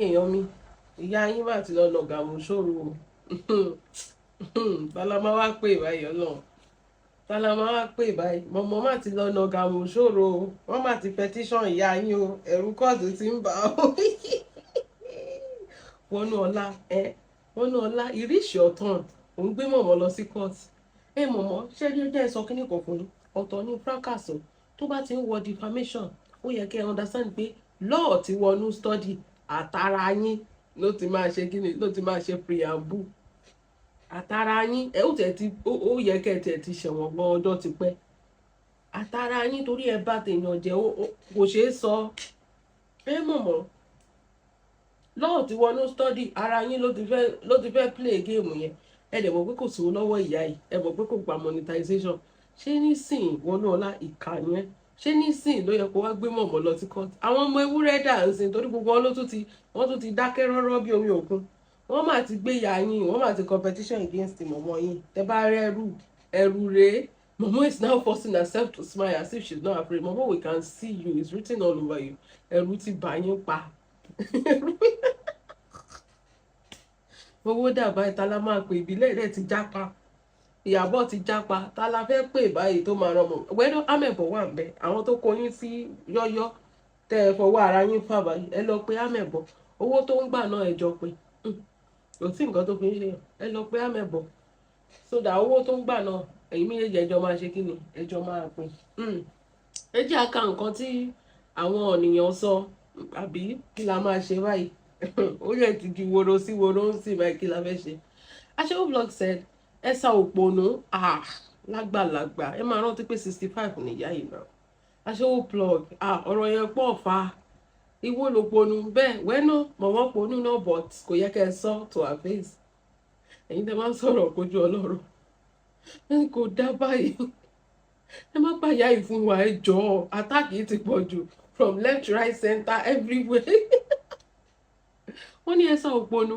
èèyàn mi ìyá yín bá ti lọ nàgàmù sóru tálá máa wá pè báyìí Ọlọ́run tálá máa wá pè báyìí mọ̀mọ́ má ti lọ nàgàmù sóru wọ́n má ti petition ìyá yín o ẹ̀rù kóòtù ti ń bà ó Wonuola Wonuola it reach your turn òun gbé mọ̀mọ́ lọ sí court mọ̀mọ́ ṣé jẹ́ sọ kíní kan fún ọ̀tọ̀ ní fracas tó bá ti ń wọ defamation ó yẹ kẹ́ ẹ understand pé law ti wọnú study àtàrà yín ló ti máa ṣe kíni ló ti máa ṣe preamble àtàrà yín ó yẹ kẹ́ ẹ tẹ̀ ti ṣẹ̀wọ̀n gan ọjọ́ ti pẹ́ àtàrà yín torí ẹ bá tèèyàn jẹ́ kò ṣeé sọ mọ̀mọ́ law ti wọnú study ara yín ló ti fẹ́ play game yẹn ẹ dẹ̀ mọ̀ pé kò sówó lọ́wọ́ ìyá yìí ẹ mọ̀ pé kò gba monetization ṣé nísìnyí Wonuola ìkà yẹn ṣé nísìnyí ló yẹ kó wá gbé mọ̀mọ́ lọ sí court àwọn ọmọ ewúrẹ́ dà ń sìn torí gbogbo wọn tún ti dákẹ́ rọ́rọ́ bí omi òkun wọ́n máa ti gbé ìyá yín wọ́n máa ti competition against mọ̀mọ́ yín tẹ bá rẹ́rù ẹ̀rù rèé Momo is now forcing herself to smile as if she's not afraid. Momo, we can see you, it's written all over you. Ẹ̀rù ti bà yín pa. Owó dàbá ìtàlá máa pè ìbílẹ̀ rẹ̀ ti jápa Ìyàbọ̀ ti jápa ta la fẹ́ pè báyìí tó máa rọmọ wẹ́dọ́ amẹ̀bọ̀ wà ń bẹ àwọn tó kọyín sí yọ́yọ́ tẹ́ ẹ fọwọ́ ara yín fà báyìí ẹ lọ pé amẹ̀bọ̀ owó tó ń gbà náà ẹ jọ pé kò sí nǹkan tó fi ń ṣe ẹ lọ pé amẹ̀bọ̀ sódà owó tó ń gbà náà ẹ̀yin méjèèjì ẹjọ́ máa ṣe kí ni ẹjọ́ máa pín ẹ jẹ́ àka nǹkan tí àwọn ènìyàn sọ àbí kí la máa ṣe báyìí ó yẹ ti di woro sí woro ń sì báyìí kí la fẹ́ ṣe. Aṣẹ́wó blog said ẹ̀sà òpònú lágbàlagbà ẹ máa rántí pé 65 nìyá yìí náà. Aṣẹ́wó blog ọ̀rọ̀ yẹn pọ̀ fa ìwọ ló ponú bẹ́ẹ̀ wẹ́nà mọ̀mọ́ ponú náà but kò yẹ kẹ́ ẹ sọ to her face ẹ̀yin tẹ́ máa ń sọ̀rọ̀ kojú Ọlọ́run kò dá báyìí ẹ má pàyà ìfún wa ẹ jọ̀ọ́ àtàkì ti pọ̀ jù from left right center everywhere wọ́n ní ẹ̀sà òpònú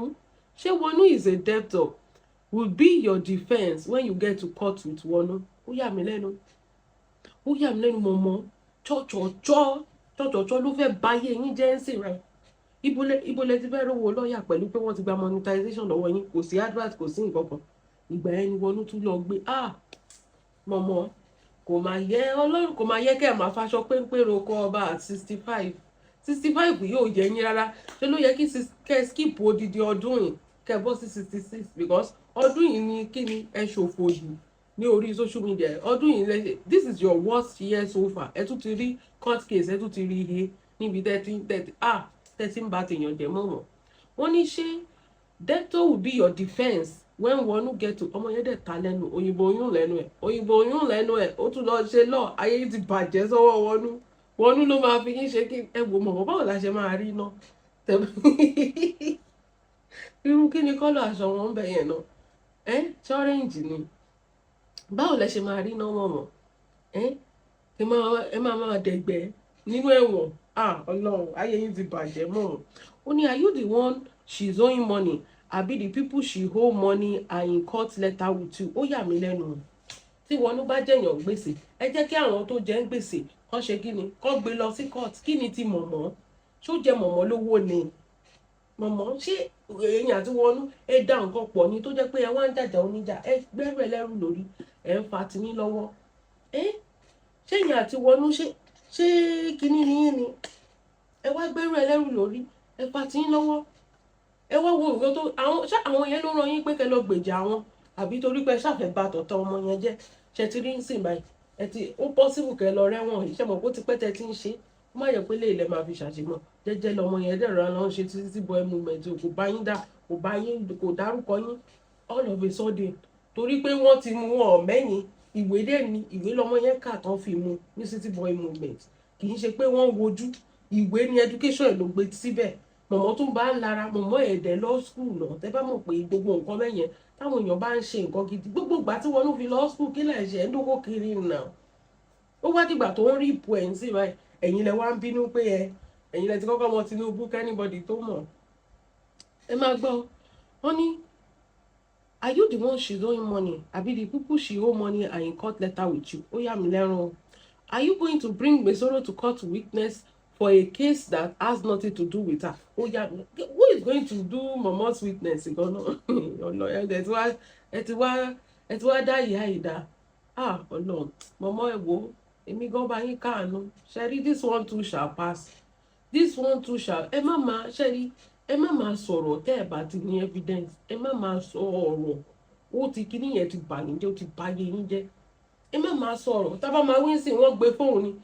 ṣé Wonu is a debtor will be your defense when you get to court with Wonu ó yà mí lẹ́nu mọ̀mọ́ chọ́chọ́chọ́ ló fẹ́ báyé yín jẹ́ ń sìn rẹ̀ ibole ti fẹ́ rówó lọ́ọ̀yà pẹ̀lú pé wọ́n ti gba monetization lọ́wọ́ yín kò sí advert kò sí nǹkan kan ìgbà ẹni Wonu tún lọ gbé mọ̀mọ́ kò máa yẹ Ọlọ́run kò máa yẹ kẹ́ ẹ̀ máa faṣọ péńpé roko ọba at 65 yóò yẹ yín rárá ṣé ló yẹ kẹ́ skip odidi ọdún yìí kẹ́ bọ́ sí 66 because ọdún yìí ni kí ni ẹ ṣòfò jù ní orí social media ọdún yìí lẹ́sẹ̀ this is your worst year so far ẹ tún ti rí court case ẹ tún ti rí ihe níbi tẹ́tí ń bá tèèyàn jẹ́ mọ̀mọ́ wọ́n ní ṣé debtor will be your defence when Wonu get to ọmọ yẹn dẹ̀ ta lẹ́nu òyìnbó oyún lẹ́nu ẹ̀ ó tún lọ ṣe lọ ayé yìí ti bàjẹ́ sọ́wọ́ Wonu ló máa fi yín ṣe kí ẹ wò mọ̀mọ́ báwo la ṣe máa rí iná irú kí ni kọ́lọ̀ aṣọ wọn ń bẹ̀ yẹn náà ṣọ́rẹ́ǹjì ni báwo lẹ ṣe máa rí iná mọ̀mọ́ ẹ máa dẹ̀gbẹ́ nínú ẹ̀wọ̀n Ọlọ́run ayé yìí ti bàjẹ́ mọ̀mọ́ ó ní are you the one she's owing money àbí the people she owe money are in court letter with you ó yà mí lẹ́nu tí Wonu bá jẹ̀yàn gbèsè ẹ jẹ́ kí àwọn tó jẹ́ ń gbèsè kán ṣe kí ni kán gbé lọ sí court kí ni ti mọ̀mọ́ ṣó jẹ mọ̀mọ́ lówó ni mọ̀mọ́ ṣé èyàn àti Wonu ẹ dá nǹkan pọ̀ ni tó jẹ́ pé ẹ wá ń jàjà oníjà ẹ gbẹ́rù ẹlẹ́rù lórí ẹ ń fa tiyín lọ́wọ́ ṣé èyàn àti Wonu ṣé kíní níyìn ni ẹ wá gbẹ́rù ẹlẹ́rù lórí ẹ fa tiyín lọ́wọ́ ẹ wá wo nǹkan tó àwọn yẹn ló ràn yín pé kẹ́ lọ gbèjà wọn àbí torí pé ṣàfẹ́ bá tọ̀tọ̀ ọmọ yẹn jẹ́ ṣe ti rí ń sìn báyìí ó possible kẹ́ lọ rẹ́wọ̀n iṣẹ́ mọ̀ kó ti pẹ́ tẹ́ ti ń ṣe ó má yẹ pé lè lẹ́ máa fi ṣàṣemọ̀ jẹ́jẹ́ lọmọ yẹn dẹ̀rọ lọ ń ṣe títí boy movement kò bá yín dá kò dárúkọ yín all of a sudden torí pé wọ́n ti mú wọn mẹ́yìn ìwé dẹ̀ ni ìwé lọmọ yẹn kà tán fi mú ní city boy movement kì í ṣe pé wọ́n wojú ìwé ní education ẹ̀ ló gbé síbẹ̀ mọ̀mọ́ tún bá ń lara mọ̀mọ́ ẹ̀dẹ̀ lọ school náà tẹ́ bá mọ̀ pé gbogbo nǹkan bẹ́yẹn táwọn èèyàn bá ń ṣe nǹkan gidi gbogbo ìgbà tí Wonu fi lọ school kí lẹ̀ ṣe ń dókó kiri náà ó wá dìgbà tó ń rí ipò ẹ̀ ń sì báyìí ẹ̀yin lẹ wá ń bínú pé ẹ̀yin lẹ ti kọ́kọ́ mọ Tinubu kẹ́nìbọ̀dì tó mọ̀ ẹ máa gbọ́ wọ́n ní are you the one she's owing money àbí the people she owe money are in court letter with you ó yà mí lẹ́rùn are you going to bring Mesoro to court to witness for a case that has nothing to do with her. Oh yeah, who is going to do Momo's witness? Ọlọ́run ẹ ti wá dá ìyá ìdá. Ọlọ́run, Momo ẹ wò, èmi gan bá yín káàánú. Ṣẹ́rí, this one too shall pass. This one too shall. Ẹ má máa ṣẹ́rí, ẹ má máa sọ̀rọ̀ tẹ́ ẹ bá ti ní evidence. Ẹ má máa sọ ọ̀rọ̀. Ó ti kíní yẹn ti bà yín jẹ́, ó ti bà ayé yín jẹ́. Ẹ má máa sọ̀rọ̀. Tá bá máa wí sí wọ́n gbé fóònù ni.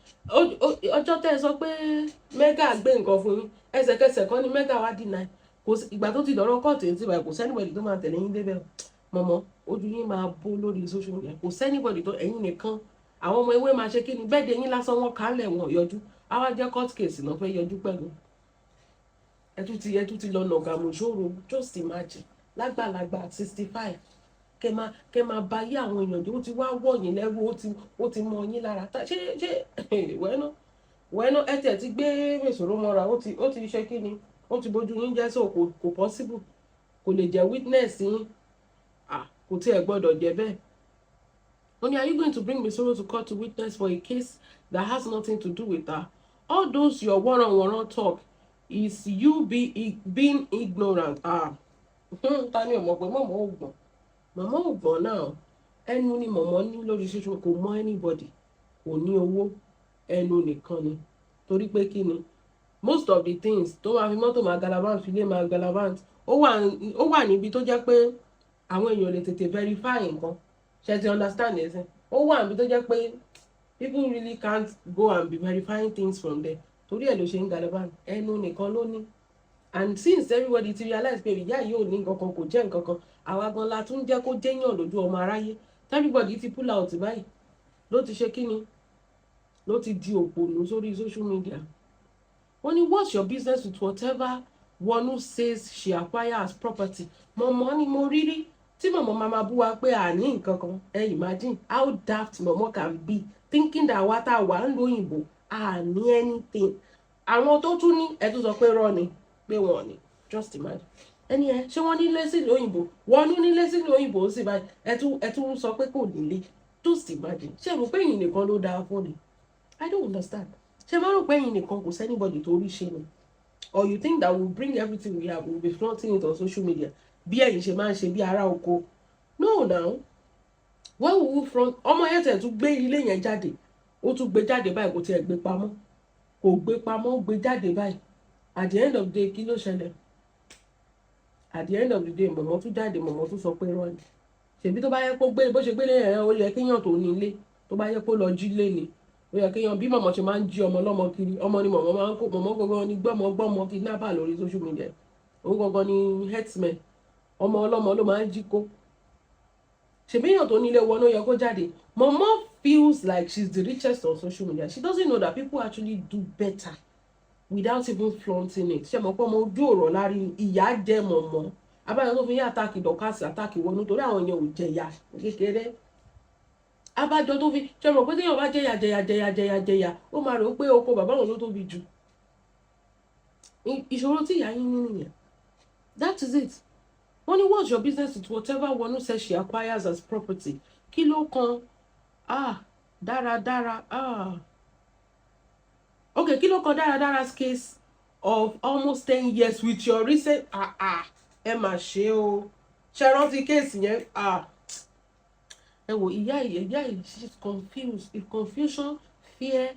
Ọjọ́ tẹ́ ẹ sọ pé Mega gbé nǹkan fún yín. Ẹsẹ̀kẹsẹ̀ kan ni Mega wá deny. Ìgbà tó ti dọ̀rọ̀ kọ́ọ̀tù yìí ti báyìí, kò sẹ́nìbọ̀dì tó máa tẹ̀lé yín débẹ̀. Momo, ojú yín máa bó lórí social media. Kò sẹ́nìbọ̀dì tó, ẹ̀yin nìkan. Àwọn ọmọ ewé máa ṣe kí ni, bẹ́ẹ̀ de yín lásán wọn kálẹ̀ wọn yọjú. Á wá jẹ́ court case náà fẹ́ yọjú pẹ̀lú. Ẹ tún ti lọ nàgàmù ṣòro. Just imagine, lágbàlagbà 65. Kẹ máa bá yé àwọn èèyàn jẹ́, ó ti wá wọ̀ yín lẹ́rú, ó ti mọ yín lára. Ṣé wẹ́nà ẹ tiẹ̀ ti gbé mèsòrò mọ́ra, ó ti ṣe kí ni, ó ti bójú yín jẹ́, so kò possible, kò lè jẹ́ witness yín. Kò tiẹ̀ gbọ́dọ̀ jẹ́ bẹ́ẹ̀. Only, are you going to bring Mesoro to court to witness for a case that has nothing to do with her? All those your one-on-one talk is you being ignorant. Ta ni ọmọ pé Momo ògbọ̀n. Momo ògbọ̀n náà. Ẹnu ni Momo ní lórí social, kò mọ anybody. Kò ní owó. Ẹnu nìkan ni. Torí pé kí ni? Most of the things tó máa fi mọ́tò máa galavant, fi lé máa galavant. Ó wà níbi tó jẹ́ pé àwọn èèyàn lè tètè verify nǹkan. Ṣé ti understand it? Ó wà níbi tó jẹ́ pé people really can't go and be verifying things from there. Torí ẹ̀ ló ṣe ń galavant. Ẹnu nìkan ló ní. And since everybody ti realize pé ìyá yìí ò ní nǹkan kan, kò jẹ́ nǹkan kan, àwa gan la tún jẹ́ kó jẹ́yàn lójú ọmọ aráyé. Everybody ti pull out báyìí. Ló ti ṣe kí ni? Ló ti di òpònú sórí social media. Only, what's your business with whatever one who says she acquires as property? Momo ni mo rírí. Tí Momo máa bú wa pé àní nǹkan kan. Imagine how daft Momo can be, thinking that what I want lóyìnbó àní anything. Àwọn tó tún ní ẹ tún sọ pé rọ́ ni, pé wọ́n ni. Just imagine. Ẹni ẹ ṣé wọ́n nílé sí lóyìnbó? Wọ́n nílé sí lóyìnbó sì báyìí. Ẹ tún sọ pé kò nílé. Just imagine. Ṣé mo pé ẹ̀yin nìkan ló dáa fún ni? I don't understand. Ṣé máa rò pé ẹ̀yin nìkan kò sẹ́nibọ̀dì tó rí ṣe ni? Or you think that we'll bring everything we have, we'll be flaunting it on social media? Bí ẹ̀yin ṣe máa ń ṣe bí ará oko. No now. When we will front, ọmọ yẹn tẹ̀ tún gbé ilé yẹn jáde. Ó tún gbé jáde báyìí, kò tiẹ̀ gbé pamọ́. Kò gbé pamọ́, ó gbé jáde báyìí. At the end of the day, kí ló ṣẹlẹ̀? At the end of the day, Momo tún jáde, Momo tún sọ pé rọ́ ni. Ṣèbí tó bá yẹ kó gbé, bó ṣe gbélé yẹn, ó yẹ kéèyàn tó ní ilé. Tó bá yẹ kó lọ jí lé ni. Ó yẹ kéèyàn bí Momo ṣe máa ń jí ọmọ lọ́mọ kiri. Ọmọ ni Momo máa ń kó. Momo gangan ni gbọ́mọ kidnapper lórí social media. Ó gangan ni herdsmen. Ọmọ ọlọ́mọ ló máa ń jí kó. Ṣèbí èèyàn tó nílé wọn ló yẹ kó jáde. Momo feels like she's the richest on social media. She doesn't know that people actually do better without even flaunting it. Ṣé mo pọ́ mo ojú ọ̀rọ̀ lárí ìyá jẹ́ Momo. Abájọ tó fi yín àtàkì dọ̀kásì àtàkì wọn nítorí àwọn yẹn ò jẹ̀yà kékeré. Abájọ tó fi ṣe mọ̀ pé téèyàn bá jẹ̀yà ó máa rò pé oko bàbá wọn ló tóbi jù. Ìṣòro tí ìyá yín ní nìyẹn. That is it. Wọ́n ní, what's your business with whatever one who says she acquires as property? Kí ló kan? Dáradára. Okay, kí ló kan dáradara's case of almost 10 years with your recent ẹ mà ṣe o. Ṣé rántí case yẹn? Ẹ wò ìyá yìí, she's confused. If confusion, fear,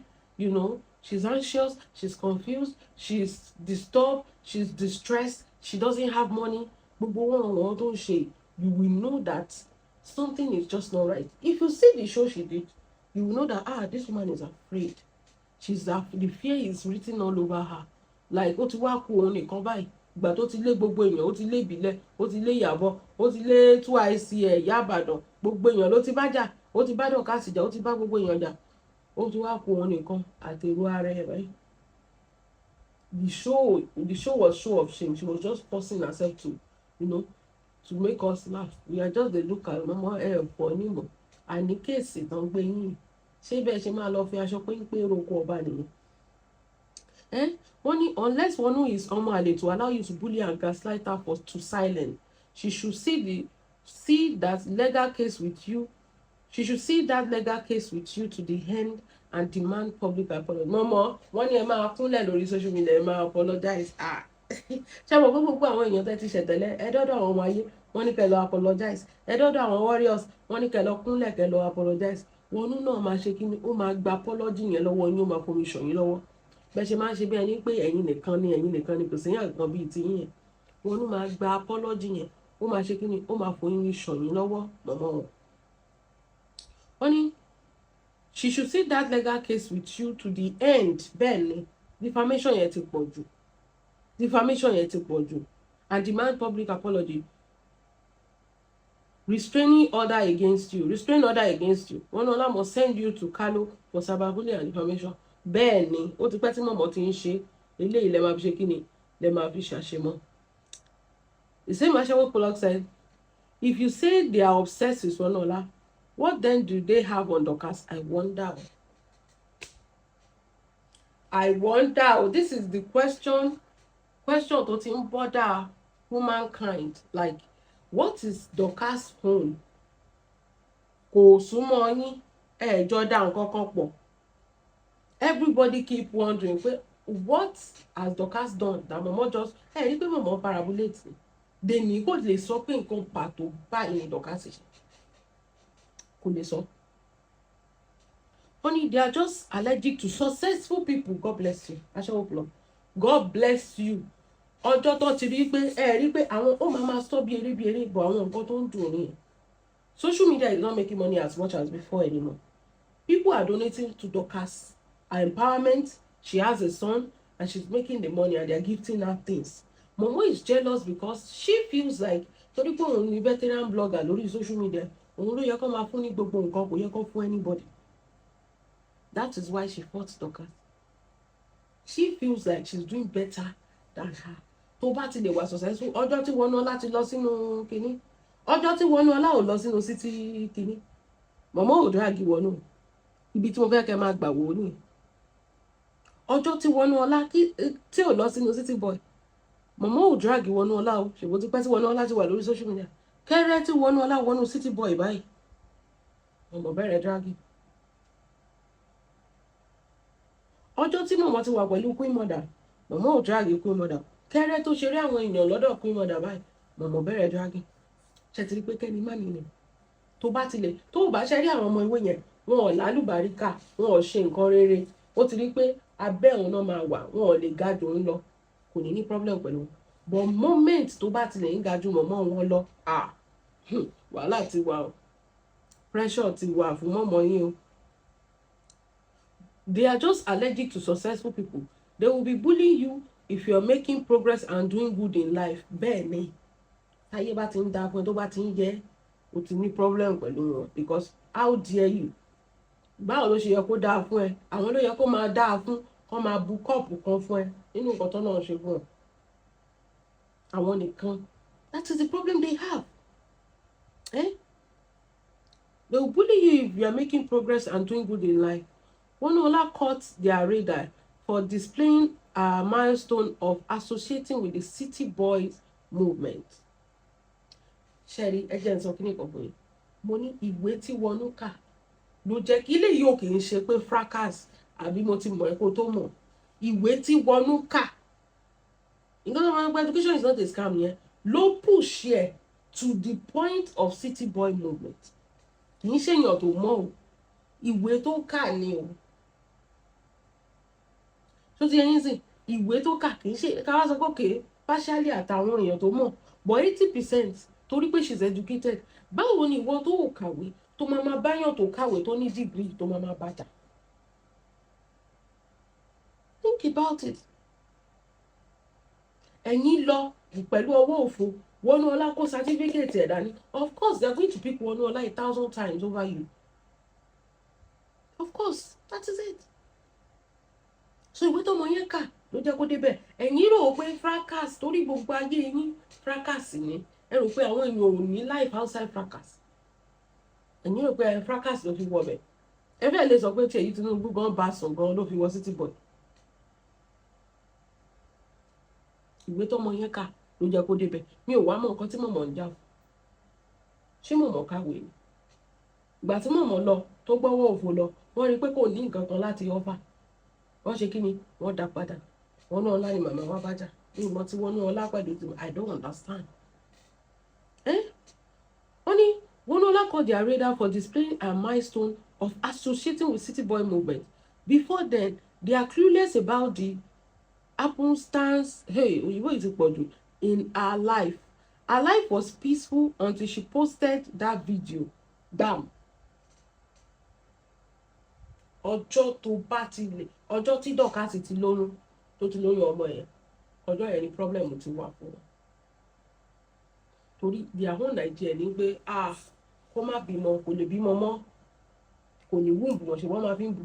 she's anxious, she's confused, she's disturbed, she's distressed, she doesn't have money. Gbogbo wọn tó ń ṣe, you will know that something is just not right. If you see the show she did, you will know that this woman is afraid. The fear is written all over her. Like ó ti wá kú òun nìkan báyìí. Ìgbà tó ti lé gbogbo èèyàn, ó ti lé Ìbílẹ̀, ó ti lé Ìyábọ̀, ó ti lé twice Ìyá Ìbàdàn, gbogbo èèyàn ló ti bá jà, ó ti bá Dọ̀kásì jà, ó ti bá gbogbo èèyàn jà. Ó ti wá kú òun nìkan àtèrò ara ẹ̀ báyìí. The show was show of shame. She was just forcing herself to make us laugh. We are just the look at Momo for anymore. And the case don't gbé yín. Ṣé bẹ́ẹ̀ ṣe máa lọ fi aṣọ péńpé roko ọba nìyẹn? Wọ́n ní, unless one who is ọmọ àlè to allow you to bully and gaslight her to silence, she should see that legal case with you. She should see that legal case with you to the end and demand public apology. Momo, wọ́n ní ẹ máa kúnlẹ̀ lórí social media, ẹ máa apologize. Ṣé mo gbogbo àwọn èèyàn tẹ́ ti ṣẹ̀tẹ̀lẹ̀ ẹ dọ́dọ̀ àwọn ọmọ ayé wọ́n ní kẹ́ lọ apologize, ẹ dọ́dọ̀ àwọn warriors wọ́n ní kẹ́ lọ kúnlẹ̀ kẹ́ lọ apologize. Wọnú náà máa ṣe kíni, ó máa gba apology yẹn lọ́wọ́ yín, ó máa fomi ṣàn yín lọ́wọ́. Bẹ́ẹ̀ ṣe máa ń ṣe bí ẹni pé ẹ̀yin nìkan ni kò sí yàn kan bíi ti yín. Wọnú máa gba apology yẹn, ó máa ṣe kíni, ó máa fomi ṣàn yín lọ́wọ́ mọ̀mọ́ wọn. Wọ́n ní she should see that legal case with you to the end. Bẹ́ẹ̀ ni defamation yẹn ti pọ̀ jù, and demand public apology. Restraining order against you. Wonuola must send you to Kano for cyberbullying and defamation. Bẹ́ẹ̀ ni ó ti pẹ́ tí mọ̀mọ́ ti ń ṣe eléyìí lẹ́ máa fi ṣe kíni, lẹ́ máa fi ṣàṣemọ́. The same Ashawo Pollock said, if you say they are obsessed with Wonuola, what then do they have on Dorcas? I wonder. This is the question tó ti ń bother humankind. Like, what is Dorcas' own? Kò súnmọ́ yín, jọ dá nǹkan kan pọ̀. Everybody keep wondering, what has Dorcas done that Momo just rí pé Momo parabulate ni. Dèní kò lè sọ pé nǹkan pàtó báyìí ni Dorcas ṣe. Kò lè sọ. Only they are just allergic to successful people. God bless you. God bless you. Ọjọ́ tó ti rí pé rí pé àwọn ó máa stop bí eré bọ̀ àwọn nǹkan tó ń dùn ní. Social media is not making money as much as before anymore. People are donating to Dorcas. Her empowerment, she has a son and she's making the money and they are gifting her things. Momo is jealous because she feels like torí pé òun ni veteran blogger lórí social media, òun ló yẹ kó máa fún ní gbogbo nǹkan, kò yẹ kó fún anybody. That is why she fought Dorcas. She feels like she's doing better than her. Tó bá ti lè wà successful, ọjọ́ tí Wonuola ti lọ sínú kíní, ọjọ́ tí Wonuola ò lọ sínú city kíní, Momo ò drag Wonu. Ibi tí mo fẹ́ kẹ́ máa gbà wò ní. Ọjọ́ tí Wonuola tí ò lọ sínú city boy, Momo ò drag Wonuola o. Ṣèbó ti pẹ́ tí Wonuola ti wà lórí social media. Kẹ́rẹ́ tí Wonuola wọnú city boy báyìí, Momo bẹ̀rẹ̀ dragging. Ọjọ́ tí Momo ti wà pẹ̀lú Queen Mother, Momo ò drag Queen Mother. Kẹ́rẹ́ tó ṣeré àwọn èèyàn lọ́dọ̀ Queen Mother báyìí, Momo bẹ̀rẹ̀ dragging. Ṣé ti rí pé kẹ́ni má nìyẹn? Tó bá ṣe rí àwọn ọmọ ìwé yẹn, wọn ò lálùbáríkà, wọn ò ṣe nǹkan rere. Ó ti rí pé abẹ́ òun náà máa wà, wọn ò lè ga jù òun lọ. Kò ní problem pẹ̀lú wọn. But moment tó bá ti lè ń ga jù mọ̀mọ́ wọn lọ, wàhálà ti wà o. Pressure ti wà fún mọ̀mọ́ yín o. They are just allergic to successful people. They will be bullying you if you are making progress and doing good in life. Bẹ́ẹ̀ ni. Táyé bá ti ń da fún ẹ tó bá ti ń yẹ, o ti ní problem pẹ̀lú wọn because how dare you? Báwo ló ṣe yẹ kó dáa fún ẹ? Àwọn ló yẹ kó máa dáa fún, kó máa bu kọ́ọ̀pù kan fún ẹ nínú nǹkan tó náà ṣe fún ẹ. Àwọn nìkan. That is the problem they have. They will bully you if you are making progress and doing good in life. Wonuola caught their radar for displaying a milestone of associating with the city boys movement. Sherry, ẹjẹ́ ń sọ kíní kan fún yín. Mo ní ìwé tí Wonu kà ló jẹ́ kí ilé yóò kì í ṣe pé fracas àbí mo ti mọ̀ ẹ́ kó tó mọ̀. Ìwé tí Wonu kà. Nǹkan tó máa ń gba education is not a scam yẹn. Ló push ẹ to the point of city boy movement. Kì í ṣe èèyàn tó mọ̀ o. Ìwé tó kà ni o. So ti ẹyin sìn, ìwé tó kà kì í ṣe ká wá sọ pé okay, partially àtàwọn èèyàn tó mọ̀, but 80% torí pé she's educated. Báwo ni ìwọ tó ò kàwé tó máa báyàn tó kàwé tó ní degree tó máa bàjá? Think about it. Ẹ̀yin lọ pẹ̀lú ọwọ́ òfo, Wonuola kó certificate ẹ̀ dání. Of course, they are going to pick Wonuola 1,000 times over you. Of course, that is it. So ìwé tó mọ yẹn kà ló jẹ́ kó débẹ̀. Ẹ̀yin rò pé fracas torí gbogbo ayé yín fracas ni. Ẹ rò pé àwọn èèyàn ò ní life outside fracas. Ẹ̀yin rò pé fracas ló fi wọ bẹ̀. Ẹ fẹ́ lè sọ pé tí èyí Tinubu gan bá sùn gan ló fi wọ city boy. Ìwé tó mọ yẹn kà ló jẹ́ kó débẹ̀. Mi ò wá mọ nǹkan tí Momo ń jà fún. Ṣé Momo kàwé ni? ìgbà tí Momo lọ tó gbọ́wọ́ òfò lọ wọ́n rí pé kò ní nǹkan kan láti offer wọ́n ṣe kí ni wọ́n dá padà Wonuola ni màmá wa bájà ní ìmọ̀ tí Wonuola pẹ̀lú tí I don't understand. Only Wonuola called their radar for displaying a milestone of associating with City Boy movement. Before then, they are clueless about the happenstance in her life. Her life was peaceful until she posted that video. Bam. Ọjọ́ tó bá ti lè ọjọ́ tí Dorcas ti lóyún tó ti lóyún ọmọ yẹn ọjọ́ yẹn ni problem ti wà fún wọn. Torí their own Nigeria ní pé kó má bímọ kò lè bímọ mọ́ kò ní wúùbù mọ́ ṣe wọ́n máa fi ń bù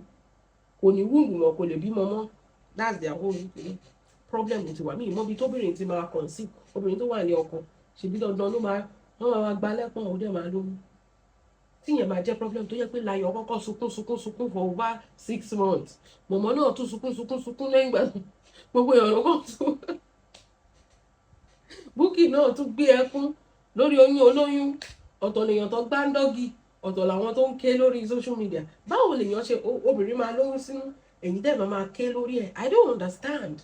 kò ní wúùbù mọ́ kò lè bímọ mọ́ that's their whole problem ti wà mí ìmọ̀bi tóbìnrin ti máa kàn sí obìnrin tó wà ní ọkọ ṣèbí dandan ló máa wọ́n máa gba lẹ́pọ̀n ó dẹ̀ máa lóyún tíyẹn máa jẹ́ problem tó yẹ pé Láyọ̀ kọ́kọ́ sunkún for over 6 months Momo náà tún sunkún lẹ́yìn ìgbà gbogbo èèyàn lọ́kàn tún Bukky náà tún gbé ẹkún lórí oyún olóyún ọ̀tọ̀ lèèyàn tó gbá ń dọ́gì ọ̀tọ̀ làwọn tó ń ké lórí social media báwo lèèyàn ṣe obìnrin máa lóyún sínú ẹ̀yin dẹ̀ máa ké lórí ẹ̀ I don't understand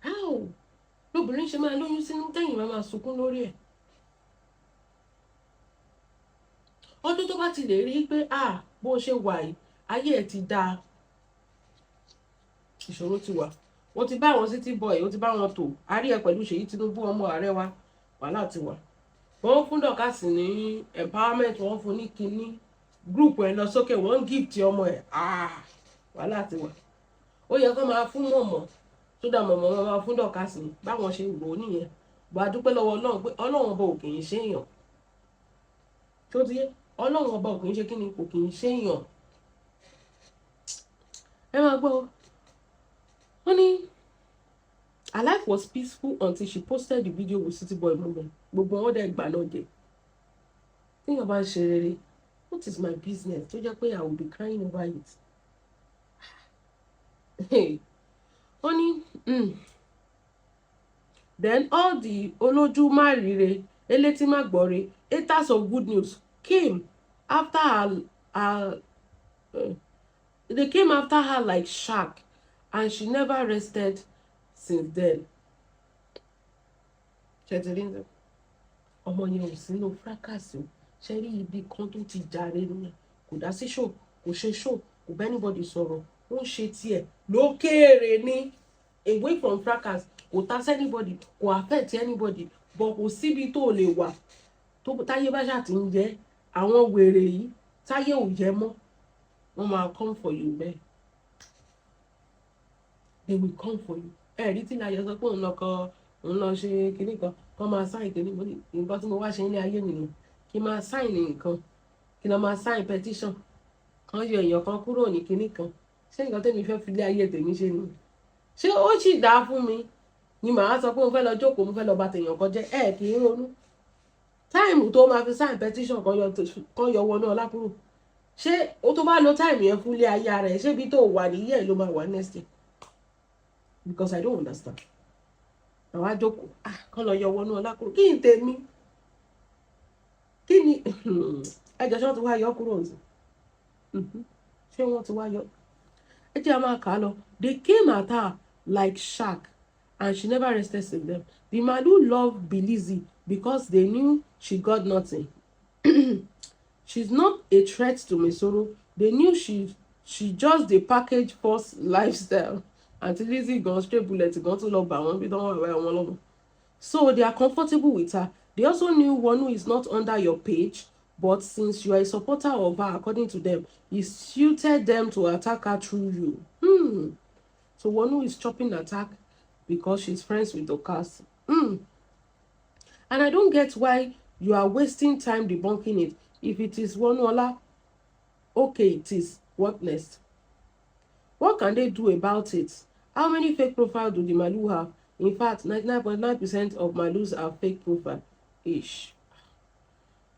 how lóbìnrin ṣe máa lóyún sínú tẹ̀yin máa sunkún lórí ẹ̀ ọdún tó bá ti lè rí pé bó ṣe wà yìí ayé ẹ̀ ti dáa ìṣòro ti wà wọ́n ti bá àwọn City Boy ó ti bá wọn tò àárí ẹ̀ pẹ̀lú Ṣèyí Tinubu ọmọ ààrẹ wa wàhálà ti wà wọ́n fún Dorcas ní empowerment wọ́n fún ní kinní group ẹ̀ lọ sókè wọ́n gift ọmọ ẹ̀ wàhálà ti wà ó yẹ kó máa fún Momo tó dá Momo wọn máa fún Dorcas ní báwọn ṣe rò ó nìyẹn gbà dúpẹ́ lọ́wọ́ Ọlọ́run pé Ọlọ́run ọba ò kì í ṣe èèyàn tó ti yé Ọlọ́run ọba ò kì í ṣe kíni kò kì í ṣe èèyàn ẹ máa gbọ́ honey, her life was peaceful until she posted the video with City Boy movement. Gbogbo wọn dẹ̀ gbà lọ́dẹ̀. Think about ṣe rere. What is my business? Tó jẹ́ pé I will be crying over it. Hey, honey, then all the olójú má rire, elétí má gbọ́re, haters of good news came after her. They came after her like shark. And she never rested since then. Ṣètìlín ọmọ yẹn ò sínú fracas o ṣe rí ibi kan tó ti jàre nìyẹn kò dá sí show kò ṣe show kò bá anybody sọ̀rọ̀ ó ń ṣe tiẹ̀ lókèèrè ní away from fracas kò tax anybody kò affect anybody but kò síbi tó lè wà tó táyé bá ṣáà ti ń jẹ àwọn wèrè yìí táyé ò jẹ mọ́ wọ́n máa come for you bẹ́ẹ̀. They will come for you. Rí tí Láyọ̀ sọ pé òun lọ ṣe kinní kan kó máa sign kinní nǹkan tí mo wá ṣe nílé ayé nìyẹn kí máa sign nǹkan kí lọ máa sign petition kan yọ èèyàn kan kúrò ní kinní kan ṣé nǹkan tẹ́mi fẹ́ fi lé ayé tèmi ṣe ni ṣé ó sì dáa fún mi ni màá sọ pé mo fẹ́ lọ jókòó mo fẹ́ lọ bà tèèyàn kan jẹ́ kì í ronú táìmù tó máa fi sign petition kan yọ Wonuola kúrò ṣé o tó bá lo táìmù yẹn fún lé ayé rẹ̀ ṣé ibi tó wà níyẹn ló máa wà next day. Because I don't understand. Àwọn àjòkò kán lọ yọ Wonuola kúrò kí n tèmi kí ni ẹjọ́ ṣé wọ́n ti wá yọ kúrò ní ṣé wọ́n ti wá yọ ẹ jẹ́ a máa kà á lọ. They came at her like shark and she never rested since them. The Malu loved Bilizzy because they knew she got nothing. She's not a threat to Mesoro. They knew she just the package force lifestyle. Until Lizzy gone straight bullet gone to love one we don't want. So they are comfortable with her. They also knew Wonu is not under your page, but since you are a supporter of her, according to them, it suited them to attack her through you. So Wonu is chopping attack because she's friends with Dorcas. And I don't get why you are wasting time debunking it. If it is Wonuola, okay, it is. What next? What can they do about it? How many fake profiles do the Malu have? In fact, 99.9% of Malus are fake profile. Ish.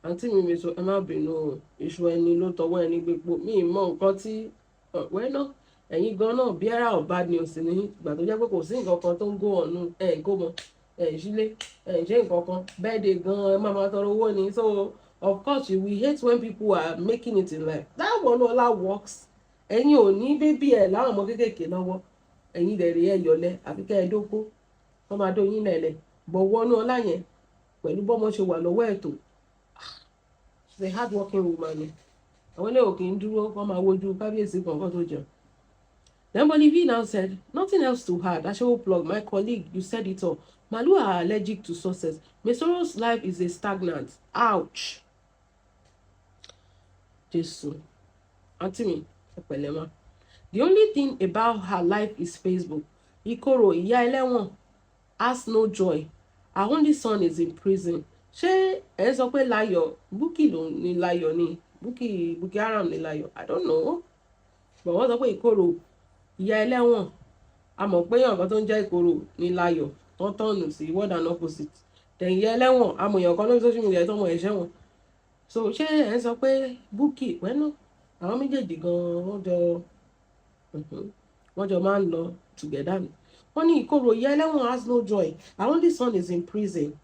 Àǹtí mi mi sọ ẹ má bínú iṣu ẹni ló tọwọ́ ẹni gbégbó mi mọ nǹkan tí wẹ́nà ẹ̀yin gan náà bí ara of bad news ní ìgbà tó jẹ́ pé kò sí nǹkan kan tó ń go ọ̀nù go mọ́ sílé ṣe nǹkan kan birthday gan máa tọrọ owó ni. So of course we hate when people are making it in life. That Wonuola works. Ẹ̀yin ò ní bébí ẹ̀ láwọn ọmọ kéékèèké lọ́wọ́, ẹ̀yin dẹ̀ rí ẹ̀ yọlẹ̀ àbí kẹ́ ẹ dóko wọ́n máa dóyin lẹ̀lẹ̀. But Wonuola yẹn pẹ̀lú bọ́mọ ṣe wà lọ́wọ́ ẹ̀ tó, she's a hard working woman ni. Àwọn ilé òkè ń dúró wọ́n máa wojú kábíyèsí kankan tó jẹun. Then Bolivi now said, nothing else to add. Ashewo plug, my colleague, you said it all. Malu are allergic to success. Mesoro's life is a stagnant. Ouch. Jesus. Auntie me, the only thing about her life is Facebook. Ikoro, ìyá ẹlẹ́wọ̀n, has no joy. Her only son is in prison. Ṣé ẹ sọ pé Láyọ̀, Bukky ló ní Láyọ̀ ni? Bukky Haram ní Láyọ̀. I don't know. But wọ́n sọ pé Ikoro, ìyá ẹlẹ́wọ̀n, a mọ̀ pé èèyàn kan tó ń jẹ́ Ìkorò ní Láyọ̀ tó tọ̀nù sí word and opposite. Then ìyá ẹlẹ́wọ̀n, a mọ̀ èèyàn kan lórí social media tó mọ̀ ẹ̀ṣẹ̀ wọn. So ṣé ẹ sọ pé Bukky wẹ́nà àwọn méjèèjì gan-an wọ́n jọ máa ń lọ together ni. Wọ́n ní Ìkorò ìyá ẹlẹ́wọ̀n has no joy. Her only son is in prison.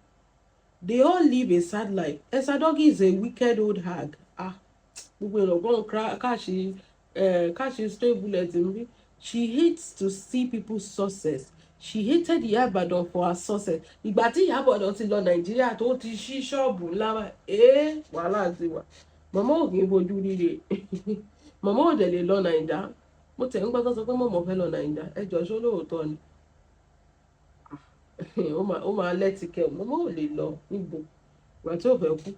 They all live a sad life. Esadogi is a wicked old hag. Gbogbo èèyàn gan káṣí stray bullet ń. She hates to see people's success. She hated Ìyá Ìbàdàn for her success. Ìgbà tí Ìyá Ìbàdàn ti lọ Nàìjíríà tó ti ṣí ṣọ́ọ̀bù ńlá wàhálà ti wà. Màmá ò kì í fojú líle. Màmá ò dẹ̀ lè lọ Nàìjà. Mo tẹ̀ ń gbọ́ tó sọ pé mọ̀mọ́ fẹ́ lọ Nàìjà. Ẹ jọ ṣó lóòótọ́ ni. Ó máa lẹ́tìkẹ́ màmá ò lè lọ níbo. Ìgbà tí ò fẹ́ kú.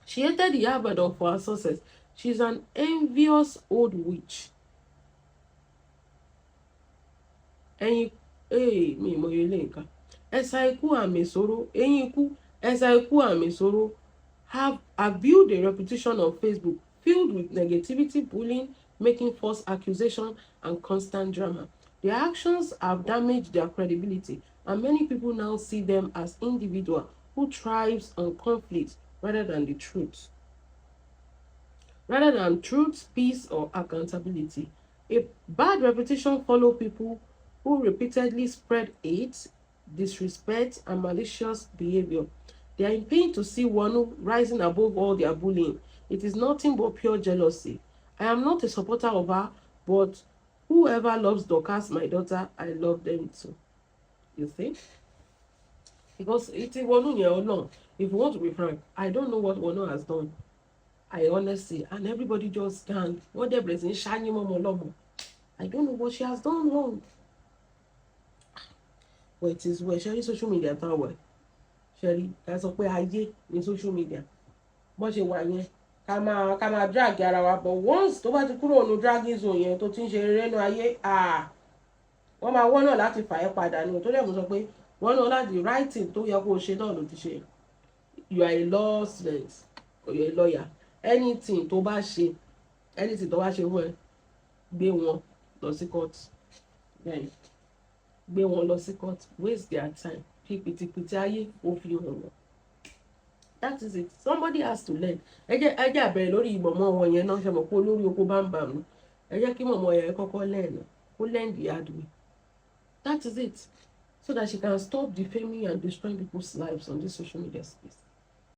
She hated Ìyá Ìbàdàn for her success. She's an envious old witch. Ẹ̀yin mi mo yele nǹkan. Ẹ̀sà ikú àmì ìṣòro, ẹ̀yin ikú, ẹ̀sà ikú àmì ìṣòro have built a reputation on Facebook filled with negativity, bullying, making false accusations, and constant drama. Their actions have damaged their credibility, and many people now see them as individuals who thrives on conflict rather than the truth. Rather than truth, peace, or accountability. A bad reputation follows people who repeatedly spread hate, disrespect, and malicious behavior. They are in pain to see Wonu rising above all their bullying. It is nothing but pure jealousy. I am not a supporter of her, but whoever loves Dorcas, my daughter, I love them too. You see? Because it's Wonu yẹn Ọlọ́run. If you want to be frank, I don't know what Wonu has done. I honestly, and everybody just stand. What they're blessing, shiny Momo Lomo. I don't know what she has done wrong. Well, it is where Sherry social media tower. Sherry, that's a way I did in social media. But she went come on, drag ara wa. But once tó bá ti kúrò no dragging zone yẹn tó ti ń ṣe rere no ayé wọ́n máa wọ́n náà láti fà ẹ́ padà ní tó dẹ̀ mú sọ pé wọ́n náà láti writing tó yẹ kó ṣe náà ló ti ṣe. You are a law student or you are a lawyer. Anything tó bá ṣe wọ́n gbé wọn lọ sí court. Then gbé wọn lọ sí court, waste their time, pìtìpìtì ayé ó fi hàn wọn. That is it. Somebody has to learn. Ẹ jẹ́ àbẹ̀rẹ̀ lórí mọ̀mọ́ wọn yẹn náà ṣe mọ̀ pé olórí oko bá ń bà mí. Ẹ jẹ́ kí mọ̀mọ́ yẹn kọ́kọ́ learn. Kó learn the hard way. That is it. So that she can stop defaming and destroying people's lives on this social media space.